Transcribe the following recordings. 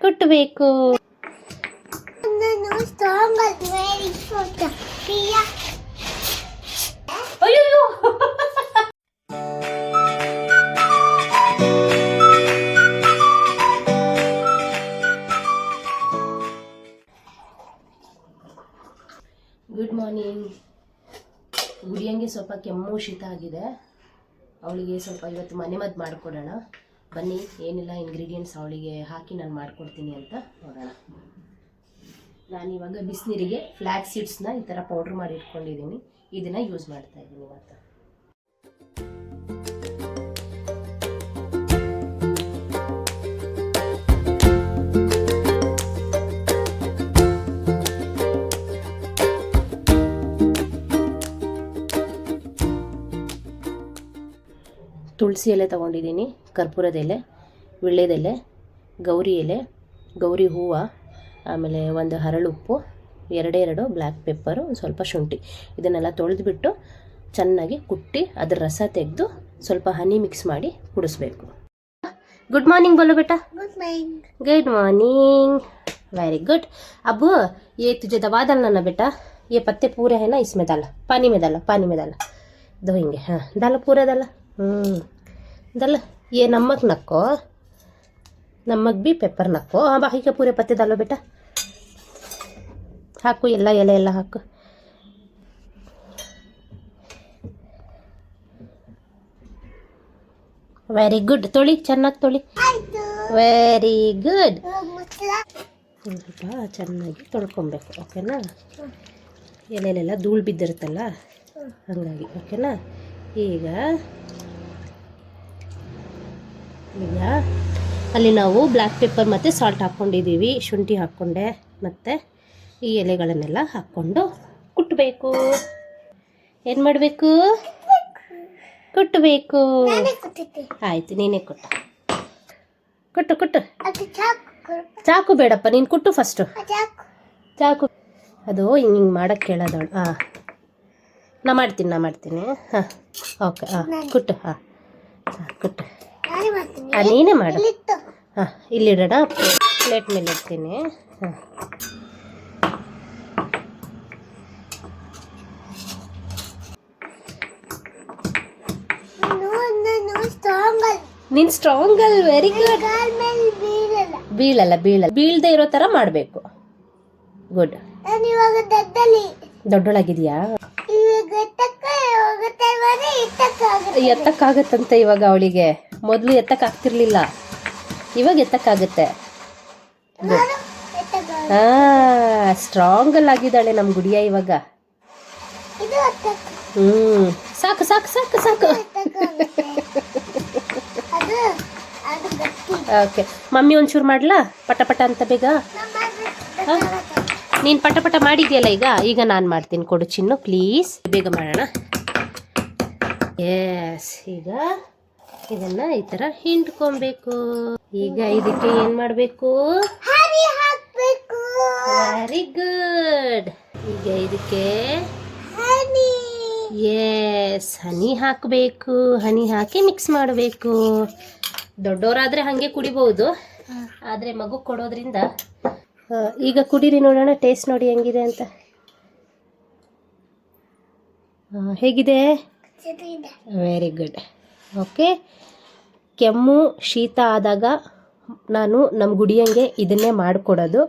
ಕುಟ್ಟಬೇಕು. ಅಯ್ಯೋ good morning. ಗುಡಿಯಂಗೆ ಸ್ವಲ್ಪ ಕೆಮ್ಮು ಶೀತ ಆಗಿದೆ. ಅವಳಿಗೆ ಸ್ವಲ್ಪ ಇವತ್ತು ಮನೆ ಮದ್ದು ಮಾಡಿಕೊಡೋಣ ಬನ್ನಿ. ಏನಿಲ್ಲ ಇಂಗ್ರೀಡಿಯೆಂಟ್ಸ್ ಅವಳಿಗೆ ಹಾಕಿ ನಾನು ಮಾಡಿಕೊಡ್ತೀನಿ ಅಂತ ನೋಡೋಣ. ನಾನಿವಾಗ ಬಿಸಿನೀರಿಗೆ ಫ್ಲ್ಯಾಕ್ಸ್ ಸೀಡ್ಸ್ನ ಈ ಥರ ಪೌಡ್ರ್ ಮಾಡಿ ಇಟ್ಕೊಂಡಿದ್ದೀನಿ. ಇದನ್ನು ಯೂಸ್ ಮಾಡ್ತಾ ಇದ್ದೀನಿ ಇವತ್ತು. ತುಳಸಿ ಎಲೆ ತೊಗೊಂಡಿದ್ದೀನಿ, ಕರ್ಪೂರದ ಎಲೆ, ವಿಳ್ಯದೆಲೆ, ಗೌರಿ ಎಲೆ, ಗೌರಿ ಹೂವು, ಆಮೇಲೆ ಒಂದು ಹರಳುಪ್ಪು, ಎರಡೆರಡು ಬ್ಲ್ಯಾಕ್ ಪೆಪ್ಪರು, ಒಂದು ಸ್ವಲ್ಪ ಶುಂಠಿ. ಇದನ್ನೆಲ್ಲ ತೊಳೆದ್ಬಿಟ್ಟು ಚೆನ್ನಾಗಿ ಕುಟ್ಟಿ ಅದರ ರಸ ತೆಗೆದು ಸ್ವಲ್ಪ ಹನಿ ಮಿಕ್ಸ್ ಮಾಡಿ ಕುಡಿಸ್ಬೇಕು. ಗುಡ್ ಮಾರ್ನಿಂಗ್ बोलो बेटा. Good morning. Very good. अब ये तुझे दवा डालना ना बेटा. ये पत्ते पूरे हैं ना, इसमें डाला, पानी में डाला, पानी में डाला, धोएंगे. हाँ डालो, पूरा डाला. डाला. ये नमक नक्को, नमक भी पेपर नक्को. हाँ बाकी के पूरे पत्ते डालो बेटा. ಹಾಕು, ಎಲ್ಲ ಎಲೆ ಎಲ್ಲ ಹಾಕು. Very good. ತೊಳಿ, ಚೆನ್ನಾಗಿ ತೊಳಿ. Very good. ಸ್ವಲ್ಪ ಚೆನ್ನಾಗಿ ತೊಳ್ಕೊಬೇಕು, ಓಕೆನಾ? ಎಲೆಲೆಲ್ಲ ಧೂಳು ಬಿದ್ದಿರುತ್ತಲ್ಲ, ಹಾಗಾಗಿ ಓಕೆನಾ? ಈಗ ಅಲ್ಲಿ ನಾವು ಬ್ಲ್ಯಾಕ್ ಪೆಪ್ಪರ್ ಮತ್ತು ಸಾಲ್ಟ್ ಹಾಕ್ಕೊಂಡಿದ್ದೀವಿ, ಶುಂಠಿ ಹಾಕ್ಕೊಂಡೆ, ಮತ್ತು ಈ ಎಲೆಗಳನ್ನೆಲ್ಲ ಹಾಕ್ಕೊಂಡು ಕುಟ್ಟಬೇಕು. ಏನು ಮಾಡಬೇಕು? ಕುಟ್ಟಬೇಕು. ಆಯಿತು, ನೀನೇ ಕುಟ್ಟು. ಕುಟ್ಟು ಕುಟ್ಟು. ಚಾಕು ಬೇಡಪ್ಪ, ನೀನು ಕುಟ್ಟು ಫಸ್ಟು. ಚಾಕು ಅದು ಹಿಂಗೆ ಮಾಡೋಕ್ಕೆ ಕೇಳೋದವಳು. ಹಾಂ, ನಾ ಮಾಡ್ತೀನಿ. ಹಾಂ ಓಕೆ. ಹಾಂ ಕುಟ್ಟು. ಹಾಂ ಕುಟ್ಟು. ಹಾಂ ನೀನೇ ಮಾಡು. ಹಾಂ ಇಲ್ಲಿಡೋಣ, ಪ್ಲೇಟ್ ಮೇಲೆ ಇಡ್ತೀನಿ. ಹಾಂ ನೀನು ಸ್ಟ್ರಾಂಗಲ್. Very good. ಬೀಳಲ್ಲ ಬೀಳದೆ ಇರೋ ಥರ ಮಾಡಬೇಕು. ಗುಡ್. ದೊಡ್ಡೊಳಗಿದೆಯಾ? ಎತ್ತಕ್ಕಾಗತ್ತಂತೆ ಇವಾಗ ಅವಳಿಗೆ. ಮೊದಲು ಎತ್ತಕ್ಕಾಗ್ತಿರ್ಲಿಲ್ಲ, ಇವಾಗ ಎತ್ತಕ್ಕಾಗುತ್ತೆ. ಹಾಂ ಸ್ಟ್ರಾಂಗಲ್ ಆಗಿದ್ದಾಳೆ ನಮ್ಮ ಗುಡಿಯ ಇವಾಗ. ಸಾಕು ಸಾಕು ಸಾಕು ಸಾಕು. ಓಕೆ, ಮಮ್ಮಿ ಒಂಚೂರು ಮಾಡ್ಲಾ ಪಟ ಪಟ ಅಂತ ಬೇಗ? ನೀನು ಪಟ ಪಟ ಮಾಡಿದ್ಯಲ್ಲ ಈಗ ನಾನು ಮಾಡ್ತೀನಿ. ಕೊಡು ಚಿನ್ನು ಪ್ಲೀಸ್, ಬೇಗ ಮಾಡೋಣ. ಎಸ್, ಈಗ ಇದನ್ನು ಈ ಥರ ಹಿಂಡ್ಕೊಬೇಕು. ಈಗ ಇದಕ್ಕೆ ಏನು ಮಾಡಬೇಕು? Very good. ಈಗ ಇದಕ್ಕೆ ಎಸ್ ಹನಿ ಹಾಕಬೇಕು. ಹನಿ ಹಾಕಿ ಮಿಕ್ಸ್ ಮಾಡಬೇಕು. ದೊಡ್ಡವರಾದರೆ ಹಾಗೆ ಕುಡಿಬಹುದು, ಆದರೆ ಮಗು ಕೊಡೋದ್ರಿಂದ ಈಗ ಕುಡೀರಿ, ನೋಡೋಣ ಟೇಸ್ಟ್ ನೋಡಿ ಹೆಂಗಿದೆ ಅಂತ. ಹೇಗಿದೆ? Very good. ಓಕೆ, ಕೆಮ್ಮು ಶೀತ ಆದಾಗ ನಾನು ನಮ್ಮ ಗುಡಿಯಂಗೆ ಇದನ್ನೇ ಮಾಡಿಕೊಡೋದು.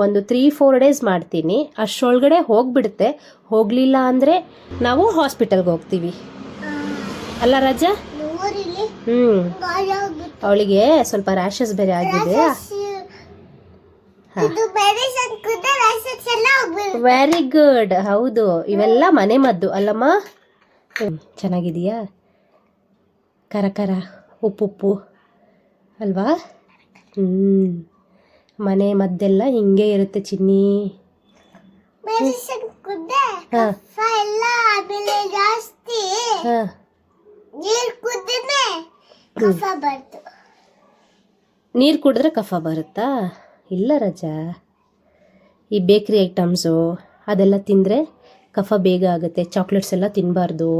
ಒಂದು 3-4 ಡೇಸ್ ಮಾಡ್ತೀನಿ, ಅಷ್ಟರೊಳಗಡೆ ಹೋಗಿಬಿಡುತ್ತೆ. ಹೋಗಲಿಲ್ಲ ಅಂದರೆ ನಾವು ಹಾಸ್ಪಿಟಲ್ಗೆ ಹೋಗ್ತೀವಿ ಅಲ್ಲ ರಾಜಾ? ಅವಳಿಗೆ ಸ್ವಲ್ಪ ರ್ಯಾಷಸ್ ಬೇರೆ ಆಗಿದೆ. Very good. ಹೌದು, ಇವೆಲ್ಲ ಮನೆ ಮದ್ದು ಅಲ್ಲಮ್ಮ? ಚೆನ್ನಾಗಿದೆಯಾ? ಖರ ಖರ ಉಪ್ಪು ಅಲ್ವಾ? ಮನೆ ಮದ್ದೆಲ್ಲ ಹಿಂಗೆ ಇರುತ್ತೆ ಚಿನ್ನಿ. ನೀರು ಕುಡಿದ್ರೆ ಕಫ ಬರುತ್ತಾ? ಇಲ್ಲ ರಜಾ, ಈ ಬೇಕ್ರಿ ಐಟಮ್ಸು ಅದೆಲ್ಲ ತಿಂದರೆ ಕಫ ಬೇಗ ಆಗುತ್ತೆ. ಚಾಕ್ಲೇಟ್ಸ್ ಎಲ್ಲ ತಿನ್ನಬಾರ್ದು.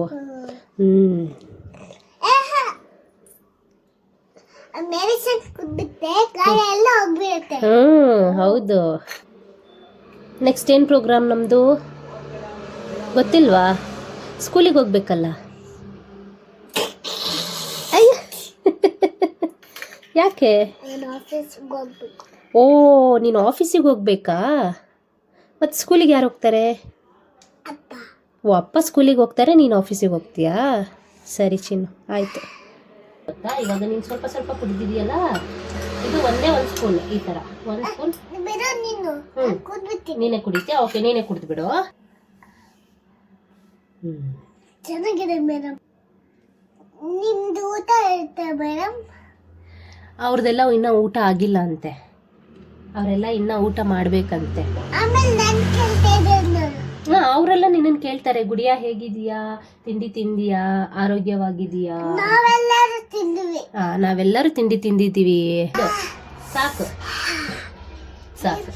ಮೆಡಿಸಿನ್ ಕುಡಿದ್ರೆ ಗಾಯ ಎಲ್ಲ ಹೌದು. ನೆಕ್ಸ್ಟ್ ಏನು ಪ್ರೋಗ್ರಾಮ್ ನಮ್ಮದು ಗೊತ್ತಿಲ್ವಾ? ಸ್ಕೂಲಿಗೆ ಹೋಗ್ಬೇಕಲ್ಲ. ಅಯ್ಯ ಯಾಕೆ? ಓ, ನೀನು ಆಫೀಸಿಗೆ ಹೋಗ್ಬೇಕಾ? ಮತ್ತು ಸ್ಕೂಲಿಗೆ ಯಾರು ಹೋಗ್ತಾರೆ? ಓ, ಅಪ್ಪ ಸ್ಕೂಲಿಗೆ ಹೋಗ್ತಾರೆ, ನೀನು ಆಫೀಸಿಗೆ ಹೋಗ್ತೀಯಾ? ಸರಿ ಚಿನ್ನು, ಆಯಿತು. ಗೊತ್ತಾ, ಇವಾಗ ನೀನು ಸ್ವಲ್ಪ ಸ್ವಲ್ಪ ಕುಡಿದಿದೆಯಲ್ಲ, ಇದು ಒಂದೇ ಒಂದು ಸ್ಪೂನ್, ಈ ಥರ ಒಂದು ಸ್ಪೂನ್. ನೀನೇ ಕುಡಿತೀಯಾ? ಓಕೆ, ನೀನೇ ಕುಡಿದ್ಬಿಡು. ಚೆನ್ನಾಗಿದೆ ಮೇಡಮ್. ನಿಮ್ದು ಊಟ ಇರುತ್ತೆ ಮೇಡಮ್? ಅವ್ರದ್ದೆಲ್ಲ ಇನ್ನೂ ಊಟ ಆಗಿಲ್ಲ ಅಂತೆ, ಅವರೆಲ್ಲ ಇನ್ನೂ ಊಟ ಮಾಡಬೇಕಂತೆ. ಆಮೇಲೆ ನಾನು ಕೇಳ್ತಾ ಇದ್ದೆ. ಅವರೆಲ್ಲ ನಿನ್ನನ್ನು ಕೇಳ್ತಾರೆ, ಗುಡಿಯಾ ಹೇಗಿದೀಯಾ, ತಿಂಡಿ ತಿಂದಿಯಾ, ಆರೋಗ್ಯವಾಗಿದೀಯಾ? ನಾವೆಲ್ಲರೂ ತಿಂದ್ವಿ. ನಾವೆಲ್ಲರೂ ತಿಂಡಿ ತಿಂದಿದ್ದೀವಿ. ಸಾಕು ಸಾಕು,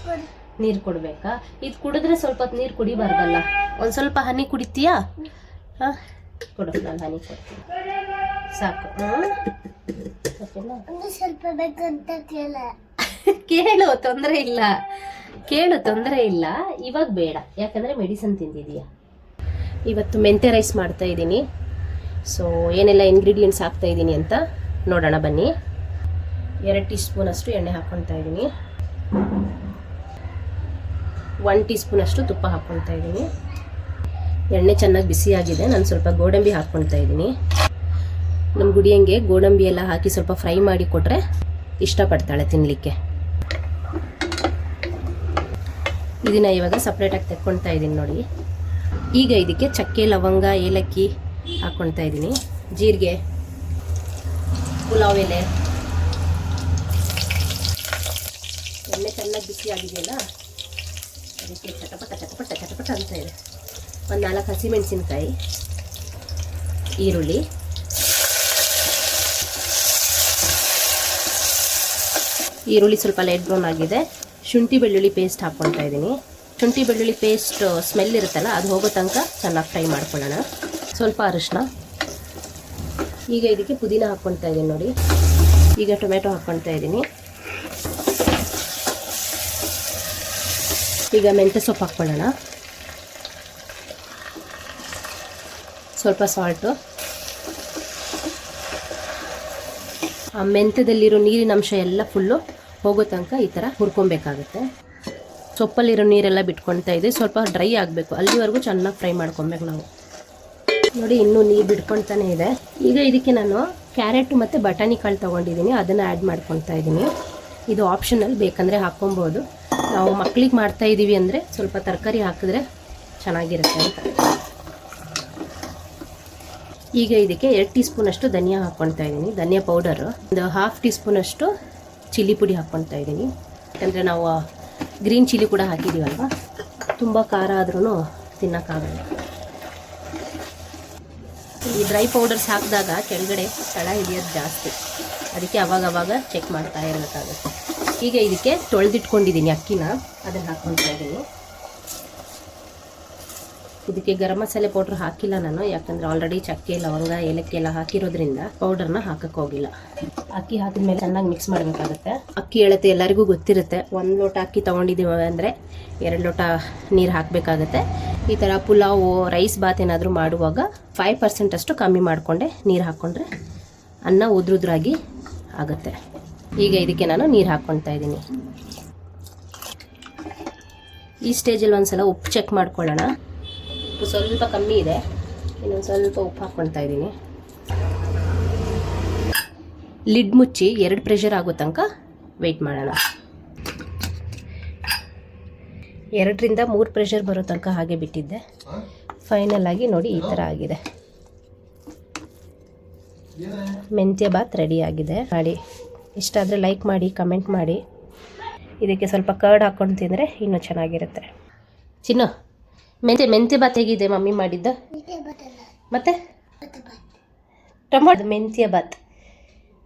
ನೀರು ಕೊಡ್ಬೇಕಾ? ಇದು ಕುಡಿದ್ರೆ ಸ್ವಲ್ಪ ಹೊತ್ತು ನೀರು ಕುಡಿಬಾರ್ದಲ್ಲ, ಒಂದು ಸ್ವಲ್ಪ ಹನಿ ಕುಡಿತೀಯಾ? ಹಾಂ, ಕೊಡು, ನಾನು ಹನಿ ಕೊಡ್ತೀನಿ. ಸಾಕು. ಓಕೆನಾ? ಸ್ವಲ್ಪ ಬೇಕಂತ ಕೇಳು, ತೊಂದರೆ ಇಲ್ಲ, ಕೇಳು, ತೊಂದರೆ ಇಲ್ಲ. ಇವಾಗ ಬೇಡ, ಯಾಕಂದರೆ ಮೆಡಿಸನ್ ತಿಂದಿದೀಯಾ. ಇವತ್ತು ಮೆಂತ್ಯ ರೈಸ್ ಮಾಡ್ತಾ ಇದ್ದೀನಿ. ಸೊ ಏನೆಲ್ಲ ಇಂಗ್ರೀಡಿಯೆಂಟ್ಸ್ ಹಾಕ್ತಾ ಇದ್ದೀನಿ ಅಂತ ನೋಡೋಣ ಬನ್ನಿ. 2 ಟೀ ಸ್ಪೂನ್ ಅಷ್ಟು ಎಣ್ಣೆ ಹಾಕ್ಕೊತಾ ಇದ್ದೀನಿ. 1 ಟೀ ಸ್ಪೂನ್ ಅಷ್ಟು ತುಪ್ಪ ಹಾಕ್ಕೊತಾ ಇದ್ದೀನಿ. ಎಣ್ಣೆ ಚೆನ್ನಾಗಿ ಬಿಸಿಯಾಗಿದೆ. ನಾನು ಸ್ವಲ್ಪ ಗೋಡಂಬಿ ಹಾಕ್ಕೊತಾ ಇದ್ದೀನಿ. ನಮ್ಮ ಗುಡಿಯಂಗೆ ಗೋಡಂಬಿ ಎಲ್ಲ ಹಾಕಿ ಸ್ವಲ್ಪ ಫ್ರೈ ಮಾಡಿ ಕೊಟ್ಟರೆ ಇಷ್ಟಪಡ್ತಾಳೆ ತಿನ್ನಲಿಕ್ಕೆ. ಇದನ್ನು ಇವಾಗ ಸಪ್ರೇಟಾಗಿ ತೆಕ್ಕೊಳ್ತಾ ಇದ್ದೀನಿ ನೋಡಿ. ಈಗ ಇದಕ್ಕೆ ಚಕ್ಕೆ, ಲವಂಗ, ಏಲಕ್ಕಿ ಹಾಕ್ಕೊಳ್ತಾ ಇದ್ದೀನಿ, ಜೀರಿಗೆ, ಪುಲಾವ್ ಎಲೆ. ಎಣ್ಣೆ ಚೆನ್ನಾಗಿ ಬಿಸಿ ಆಗಿದೆಯಲ್ಲ, ಅದಕ್ಕೆ ಚಟಪಟ ಚಟಪಟ ಚಟಪಟ ಅಂತ ಇದೆ. ಒಂದು 4 ಹಸಿಮೆಣಸಿನ್ಕಾಯಿ, ಈರುಳ್ಳಿ, ಸ್ವಲ್ಪ ಲೈಟ್ ಬ್ರೌನ್ ಆಗಿದೆ. ಶುಂಠಿ ಬೆಳ್ಳುಳ್ಳಿ ಪೇಸ್ಟ್ ಹಾಕ್ಕೊಳ್ತಾ ಇದ್ದೀನಿ. ಶುಂಠಿ ಬೆಳ್ಳುಳ್ಳಿ ಪೇಸ್ಟ್ ಸ್ಮೆಲ್ ಇರುತ್ತಲ್ಲ, ಅದು ಹೋಗೋ ತನಕ ಚೆನ್ನಾಗಿ ಫ್ರೈ ಮಾಡ್ಕೊಳ್ಳೋಣ. ಸ್ವಲ್ಪ ಅರಿಶಿನ. ಈಗ ಇದಕ್ಕೆ ಪುದೀನ ಹಾಕ್ಕೊಳ್ತಾ ಇದ್ದೀನಿ ನೋಡಿ. ಈಗ ಟೊಮೆಟೊ ಹಾಕ್ಕೊಳ್ತಾ ಇದ್ದೀನಿ. ಈಗ ಮೆಂತ್ಯ ಸೊಪ್ಪು ಹಾಕ್ಕೊಳ್ಳೋಣ. ಸ್ವಲ್ಪ ಸಾಲ್ಟು. ಆ ಮೆಂತ್ಯದಲ್ಲಿರೋ ನೀರಿನ ಅಂಶ ಎಲ್ಲ ಫುಲ್ಲು ಹೋಗೋ ತನಕ ಈ ಥರ ಹುರ್ಕೊಬೇಕಾಗುತ್ತೆ. ಸೊಪ್ಪಲ್ಲಿರೋ ನೀರೆಲ್ಲ ಬಿಟ್ಕೊಳ್ತಾ ಇದೆ. ಸ್ವಲ್ಪ ಡ್ರೈ ಆಗಬೇಕು, ಅಲ್ಲಿವರೆಗೂ ಚೆನ್ನಾಗಿ ಫ್ರೈ ಮಾಡ್ಕೊಬೇಕು ನಾವು. ನೋಡಿ, ಇನ್ನೂ ನೀರು ಬಿಟ್ಕೊಳ್ತಾನೆ ಇದೆ. ಈಗ ಇದಕ್ಕೆ ನಾನು ಕ್ಯಾರೆಟ್ ಮತ್ತು ಬಟಾಣಿ ಕಾಳು ತೊಗೊಂಡಿದ್ದೀನಿ, ಅದನ್ನು ಆ್ಯಡ್ ಮಾಡ್ಕೊಳ್ತಾ ಇದ್ದೀನಿ. ಇದು ಆಪ್ಷನಲ್, ಬೇಕಂದರೆ ಹಾಕ್ಕೊಬೋದು. ನಾವು ಮಕ್ಳಿಗೆ ಮಾಡ್ತಾಯಿದ್ದೀವಿ ಅಂದರೆ ಸ್ವಲ್ಪ ತರಕಾರಿ ಹಾಕಿದ್ರೆ ಚೆನ್ನಾಗಿರುತ್ತೆ ಅಂತ. ಈಗ ಇದಕ್ಕೆ 2 ಟೀ ಸ್ಪೂನಷ್ಟು ಧನಿಯಾ ಹಾಕ್ಕೊಳ್ತಾ ಇದ್ದೀನಿ, ಧನಿಯಾ ಪೌಡರು. ಒಂದು 1/2 ಟೀ ಸ್ಪೂನಷ್ಟು ಚಿಲ್ಲಿ ಪುಡಿ ಹಾಕ್ಕೊಳ್ತಾ ಇದ್ದೀನಿ. ಯಾಕಂದರೆ ನಾವು ಗ್ರೀನ್ ಚಿಲ್ಲಿ ಕೂಡ ಹಾಕಿದ್ದೀವಲ್ವ, ತುಂಬ ಖಾರ ಆದ್ರೂ ತಿನ್ನೋಕ್ಕಾಗಲ್ಲ. ಈ ಡ್ರೈ ಪೌಡರ್ಸ್ ಹಾಕಿದಾಗ ಕೆಳಗಡೆ ತಳ ಹಿಡಿಯೋದು ಜಾಸ್ತಿ, ಅದಕ್ಕೆ ಅವಾಗವಾಗ ಚೆಕ್ ಮಾಡ್ತಾ ಇರಬೇಕಾಗುತ್ತೆ. ಈಗ ಇದಕ್ಕೆ ತೊಳೆದಿಟ್ಕೊಂಡಿದ್ದೀನಿ ಅಕ್ಕಿನ, ಅದನ್ನು ಹಾಕ್ಕೊಳ್ತಾ ಇದ್ದೀನಿ. ಇದಕ್ಕೆ ಗರಂ ಮಸಾಲೆ ಪೌಡ್ರ್ ಹಾಕಿಲ್ಲ ನಾನು, ಯಾಕಂದರೆ ಆಲ್ರೆಡಿ ಚಕ್ಕೆ, ಲವಂಗ, ಏಲಕ್ಕಿ ಎಲ್ಲ ಹಾಕಿರೋದ್ರಿಂದ ಪೌಡರ್ನ ಹಾಕಕ್ಕೆ ಹೋಗಿಲ್ಲ. ಅಕ್ಕಿ ಹಾಕಿದ ಮೇಲೆ ಚೆನ್ನಾಗಿ ಮಿಕ್ಸ್ ಮಾಡಬೇಕಾಗುತ್ತೆ. ಅಕ್ಕಿ ಅಳತೆ ಎಲ್ಲರಿಗೂ ಗೊತ್ತಿರುತ್ತೆ. 1 ಲೋಟ ಅಕ್ಕಿ ತೊಗೊಂಡಿದ್ದೀವಿ ಅಂದರೆ 2 ಲೋಟ ನೀರು ಹಾಕಬೇಕಾಗತ್ತೆ. ಈ ಥರ ಪುಲಾವು, ರೈಸ್ ಬಾತ್ ಏನಾದರೂ ಮಾಡುವಾಗ 5% ಅಷ್ಟು ಕಮ್ಮಿ ಮಾಡಿಕೊಂಡೆ ನೀರು ಹಾಕ್ಕೊಂಡ್ರೆ ಅನ್ನ ಉದ್ರುದ್ರಾಗಿ ಆಗುತ್ತೆ. ಈಗ ಇದಕ್ಕೆ ನಾನು ನೀರು ಹಾಕ್ಕೊಳ್ತಾ ಇದ್ದೀನಿ. ಈ ಸ್ಟೇಜಲ್ಲಿ ಒಂದು ಸಲ ಉಪ್ಪು ಚೆಕ್ ಮಾಡ್ಕೊಳ್ಳೋಣ. ಉಪ್ಪು ಸ್ವಲ್ಪ ಕಮ್ಮಿ ಇದೆ, ಇನ್ನೊಂದು ಸ್ವಲ್ಪ ಉಪ್ಪು ಹಾಕ್ಕೊಳ್ತಾ ಇದ್ದೀನಿ. ಲಿಡ್ ಮುಚ್ಚಿ 2 ಪ್ರೆಷರ್ ಆಗೋ ತನಕ ವೆಯ್ಟ್ ಮಾಡೋಣ. 2ರಿಂದ 3 ಪ್ರೆಷರ್ ಬರೋ ತನಕ ಹಾಗೆ ಬಿಟ್ಟಿದ್ದೆ. ಫೈನಲ್ ಆಗಿ ನೋಡಿ ಈ ಥರ ಆಗಿದೆ. ಮೆಂತ್ಯ ಬಾತ್ ರೆಡಿ ಆಗಿದೆ. ಮಾಡಿ ಇಷ್ಟ ಆದರೆ ಲೈಕ್ ಮಾಡಿ, ಕಮೆಂಟ್ ಮಾಡಿ. ಇದಕ್ಕೆ ಸ್ವಲ್ಪ ಕರ್ಡ್ ಹಾಕ್ಕೊಂಡು ತಿಂದರೆ ಇನ್ನೂ ಚೆನ್ನಾಗಿರುತ್ತೆ. ಚಿನ್ನು, ಮೆಂತ್ಯ ಬಾತ್ ಹೇಗಿದೆ ಮಮ್ಮಿ ಮಾಡಿದ್ದ? ಮತ್ತೆ ಟೊಮಾಟೊ ಮೆಂತ್ಯ ಬಾತ್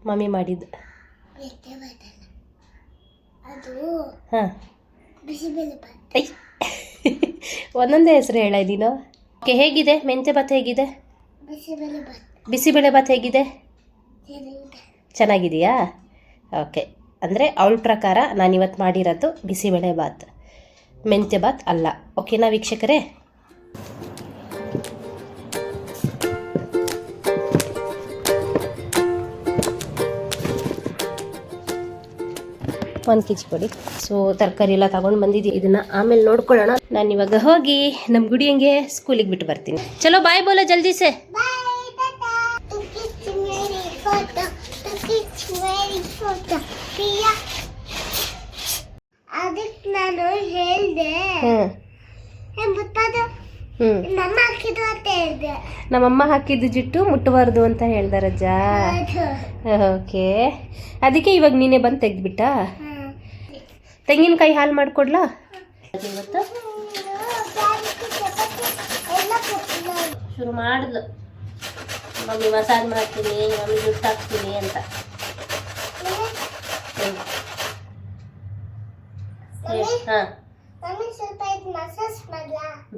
ಮಮ್ಮಿ ಮಾಡಿದ್ದು. ಹಾಂ, ಒಂದೊಂದೇ ಹೆಸರು ಹೇಳ ನೀನು. ಓಕೆ, ಹೇಗಿದೆ ಮೆಂತ್ಯ ಬಾತ್? ಹೇಗಿದೆ ಬಿಸಿಬೇಳೆ ಬಾತ್? ಹೇಗಿದೆ? ಚೆನ್ನಾಗಿದೆಯಾ? ಓಕೆ, ಅಂದರೆ ಅವಳ ಪ್ರಕಾರ ನಾನಿವತ್ತು ಮಾಡಿರೋದು ಬಿಸಿಬೇಳೆ ಬಾತ್, ಮೆಂತ್ಯ ಬಾತ್ ಅಲ್ಲ. ಓಕೆನಾ ವೀಕ್ಷಕರೇ? ಒಂದು ಕೆ ಜಿ ಕೊಡಿ. ಸೊ ತರಕಾರಿ ಎಲ್ಲ ತಗೊಂಡು ಬಂದಿದ್ದೀನಿ, ಇದನ್ನ ಆಮೇಲೆ ನೋಡ್ಕೊಳ್ಳೋಣ. ನಾನು ಇವಾಗ ಹೋಗಿ ನಮ್ಮ ಗುಡಿಯಂಗೆ ಸ್ಕೂಲಿಗೆ ಬಿಟ್ಟು ಬರ್ತೀನಿ. ಚಲೋ ಬಾಯ್ ಬೋಲೋ ಜಲ್ದಿ ಸೆ. ಅದಕ್ಕೆ ನಾನು ಹೇಳ್ದೆ ನಮ್ಮ ಹಾಕಿದ್ದು ಅಂತ ಹೇಳ್ದೆ. ನಮ್ಮಮ್ಮ ಹಾಕಿದ್ದು ಜಿಟ್ಟು ಮುಟ್ಟಬಾರ್ದು ಅಂತ ಹೇಳ್ದಾರಜ್ಜ. ಓಕೆ, ಅದಕ್ಕೆ ಇವಾಗ ನೀನೇ ಬಂದು ತೆಗೆದ್ಬಿಟ್ಟ. ತೆಂಗಿನಕಾಯಿ ಹಾಲು ಮಾಡಿಕೊಡ್ಲಾ ಇವತ್ತು? ಶುರು ಮಾಡಿದ್ಲು, ಮಮ್ಮಿ ಮಸಾಜ್ ಮಾಡ್ತೀನಿ, ಮಮ್ಮಿ ಜುಟ್ಟು ಹಾಕ್ತೀನಿ ಅಂತ. ಹಾಂ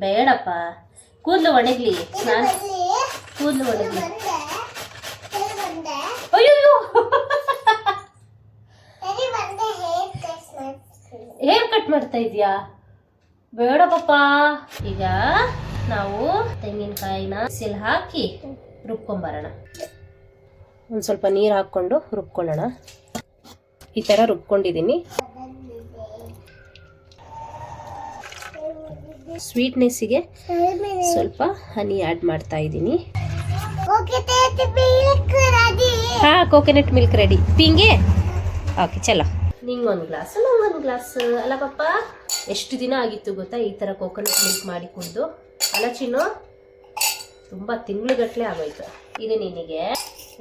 ಬೇಡಪ್ಪ, ಕೂದಲು ಒಣಗ್ಲಿ, ಕೂದಲು ಒಣಗ್ಲಿ. ಅಯ್ಯೋ ಹೇರ್ ಕಟ್ ಮಾಡ್ತಾ ಇದೀಯಾ? ಬೇಡ ಪಾಪ. ಈಗ ನಾವು ತೆಂಗಿನಕಾಯಿನ ಸಿಲ್ ಹಾಕಿ ರುಬ್ಕೊಂಬರೋಣ. ಒಂದು ಸ್ವಲ್ಪ ನೀರು ಹಾಕ್ಕೊಂಡು ರುಬ್ಕೊಳ್ಳೋಣ. ಈ ಥರ ರುಬ್ಕೊಂಡಿದ್ದೀನಿ. ಸ್ವೀಟ್ನೆಸ್ಸಿಗೆ ಸ್ವಲ್ಪ ಹನಿ ಆ್ಯಡ್ ಮಾಡ್ತಾ ಇದ್ದೀನಿ. ಹಾಂ, ಕೋಕೋನಟ್ ಮಿಲ್ಕ್ ರೆಡಿ. ಪಿಂಗೆ ಓಕೆ ಚಲೋ. ನಿಂಗೊಂದು ಗ್ಲಾಸ್, ನಂಗೊಂದು ಗ್ಲಾಸ್ ಅಲ್ಲ ಪಾಪ. ಎಷ್ಟು ದಿನ ಆಗಿತ್ತು ಗೊತ್ತಾ ಈ ಥರ ಕೋಕೋನಟ್ ಮಿಲ್ಕ್ ಮಾಡಿ ಕುಡಿದು? ಅಲ್ಲ ಚಿನ್ನು, ತುಂಬ ತಿಂಗಳುಗಟ್ಟಲೆ ಆಗೋಯ್ತು. ಇದು ನಿನಗೆ,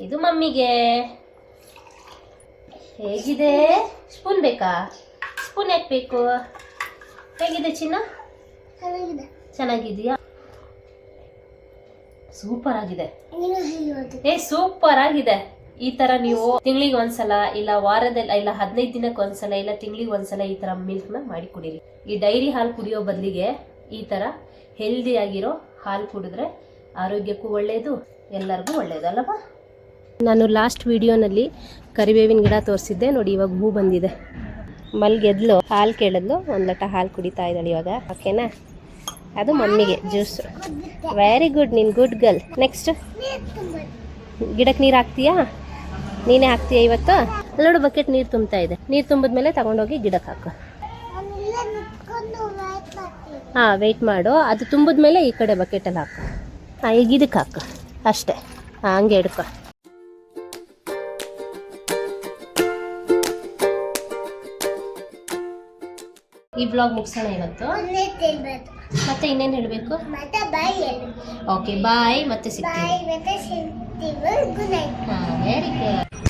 ಇದು ಮಮ್ಮಿಗೆ. ಹೇಗಿದೆ? ಸ್ಪೂನ್ ಬೇಕಾ? ಸ್ಪೂನ್ ಯಾಕೆ ಬೇಕು? ಹೇಗಿದೆ ಚಿನ್ನ? ಚೆನ್ನಾಗಿದೆಯಾ? ಸೂಪರ್ ಆಗಿದೆ. ಸೂಪರ್ ಆಗಿದೆ. ಈ ತರ ನೀವು ತಿಂಗಳಿಗೆ ಒಂದ್ಸಲ, ಇಲ್ಲ ವಾರದಲ್ಲಿ, ಇಲ್ಲ 15 ದಿನಕ್ಕೆ ಒಂದ್ಸಲ, ಇಲ್ಲ ತಿಂಗಳಿಗೆ ಒಂದ್ಸಲ ಈ ತರ ಮಿಲ್ಕ್ ನ ಮಾಡಿ ಕುಡೀರಿ. ಈ ಡೈರಿ ಹಾಲು ಕುಡಿಯೋ ಬದಲಿಗೆ ಈ ತರ ಹೆಲ್ದಿ ಆಗಿರೋ ಹಾಲು ಕುಡಿದ್ರೆ ಆರೋಗ್ಯಕ್ಕೂ ಒಳ್ಳೆಯದು, ಎಲ್ಲರಿಗೂ ಒಳ್ಳೆಯದು ಅಲ್ಲಪ್ಪ. ನಾನು ಲಾಸ್ಟ್ ವಿಡಿಯೋನಲ್ಲಿ ಕರಿಬೇವಿನ ಗಿಡ ತೋರಿಸಿದ್ದೆ ನೋಡಿ, ಇವಾಗ ಹೂ ಬಂದಿದೆ. ಮಲ್ಗೆದ್ಲು, ಹಾಲು ಕೇಳಿದ್ಲು, ಒಂದು ಲೋಟ ಹಾಲು ಕುಡಿತಾ ಇದ್ದಾಳೆ ಇವಾಗ. ಓಕೆನಾ? ಅದು ಮಮ್ಮಿಗೆ ಜ್ಯೂಸ್. ವೆರಿ ಗುಡ್, ನೀನು ಗುಡ್ ಗರ್ಲ್. ನೆಕ್ಸ್ಟ್ ಗಿಡಕ್ಕೆ ನೀರು ಹಾಕ್ತೀಯಾ? ನೀನೇ ಹಾಕ್ತೀಯಾ ಇವತ್ತು? ನೋಡು ಬಕೆಟ್ ನೀರು ತುಂಬ್ತಾ ಇದೆ. ನೀರು ತುಂಬಿದ್ಮೇಲೆ ತಗೊಂಡೋಗಿ ಗಿಡಕ್ಕೆ ಹಾಕು. ಹಾಂ, ವೆಯ್ಟ್ ಮಾಡು. ಅದು ತುಂಬಿದ್ಮೇಲೆ ಈ ಕಡೆ ಬಕೆಟಲ್ಲಿ ಹಾಕು. ಹಾಂ, ಈಗ ಇದಕ್ಕೆ ಹಾಕು ಅಷ್ಟೇ. ಹಾಂ, ಹಂಗೆ ಹಿಡ್ಕೊ. ಈ ಬ್ಲಾಗ್ ಮುಗಿಸೋಣ ಇವತ್ತು. ಮತ್ತೆ ಇನ್ನೇನು ಹೇಳಬೇಕು? Okay, bye. ಮತ್ತೆ ಸಿಗ್ತೀವಿ. Good night. ಹಾಂ, ವೆರಿ ಗುಡ್.